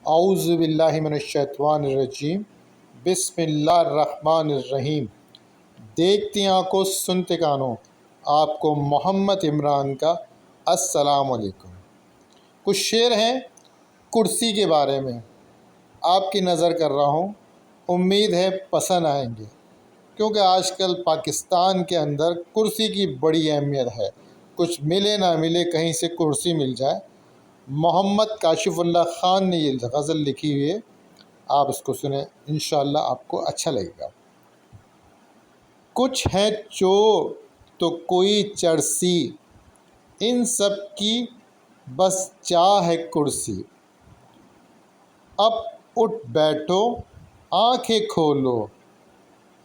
اعوذ باللہ من الشیطان الرجیم، بسم اللہ الرحمن الرحیم۔ دیکھتی آنکھوں سنتے کانوں، آپ کو محمد عمران کا السلام علیکم۔ کچھ شعر ہیں کرسی کے بارے میں، آپ کی نظر کر رہا ہوں، امید ہے پسند آئیں گے، کیونکہ آج کل پاکستان کے اندر کرسی کی بڑی اہمیت ہے۔ کچھ ملے نہ ملے، کہیں سے کرسی مل جائے۔ محمد کاشف اللہ خان نے یہ غزل لکھی ہوئی ہے، آپ اس کو سنیں، انشاءاللہ آپ کو اچھا لگے گا۔ کچھ ہے چور تو کوئی چرسی، ان سب کی بس چاہ ہے کرسی۔ اب اٹھ بیٹھو آنکھیں کھولو،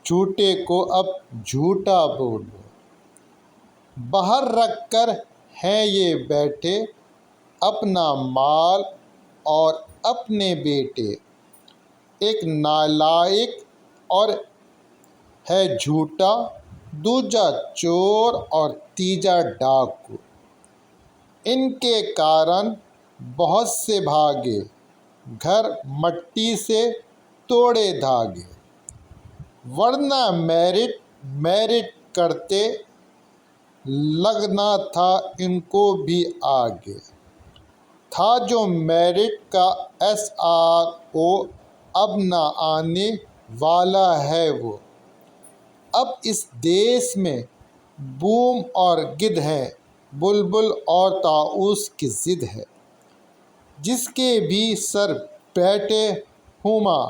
جھوٹے کو اب جھوٹا بولو۔ باہر رکھ کر ہیں یہ بیٹھے اپنا مال اور اپنے بیٹے، ایک نالائق اور ہے جھوٹا، دوجا چور اور تیجا ڈاکو۔ ان کے کارن بہت سے بھاگے، گھر مٹی سے توڑے دھاگے۔ ورنہ میرٹ کرتے، لگنا تھا ان کو بھی آگے۔ تھا جو میرٹ کا SRO، اب نہ آنے والا ہے وہ۔ اب اس دیس میں بوم اور گدھ ہے، بلبل اور طاؤس کی ضد ہے۔ جس کے بھی سر بیٹھے ہما،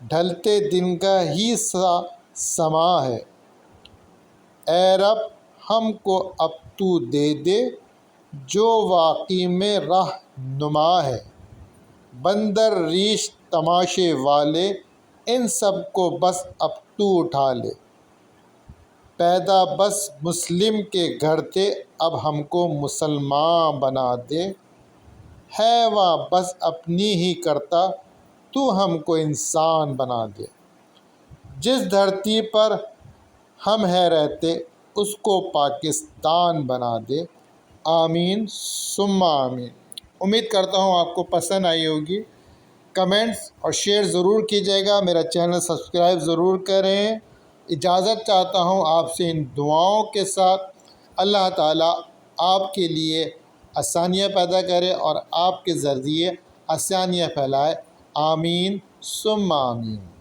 ڈھلتے دن کا ہی سا سما ہے۔ اے رب ہم کو اب تو دے دے، جو واقعی میں رہنما ہے۔ بندر ریش تماشے والے، ان سب کو بس اب تو اٹھا لے۔ پیدا بس مسلم کے گھر تھے، اب ہم کو مسلمان بنا دے۔ حیواں بس اپنی ہی کرتا، تو ہم کو انسان بنا دے۔ جس دھرتی پر ہم ہیں رہتے، اس کو پاکستان بنا دے۔ آمین ثم آمین۔ امید کرتا ہوں آپ کو پسند آئی ہوگی۔ کمنٹس اور شیئر ضرور کیجیے گا، میرا چینل سبسکرائب ضرور کریں۔ اجازت چاہتا ہوں آپ سے ان دعاؤں کے ساتھ۔ اللہ تعالیٰ آپ کے لیے آسانیاں پیدا کرے اور آپ کے ذریعے آسانیاں پھیلائے۔ آمین ثم آمین۔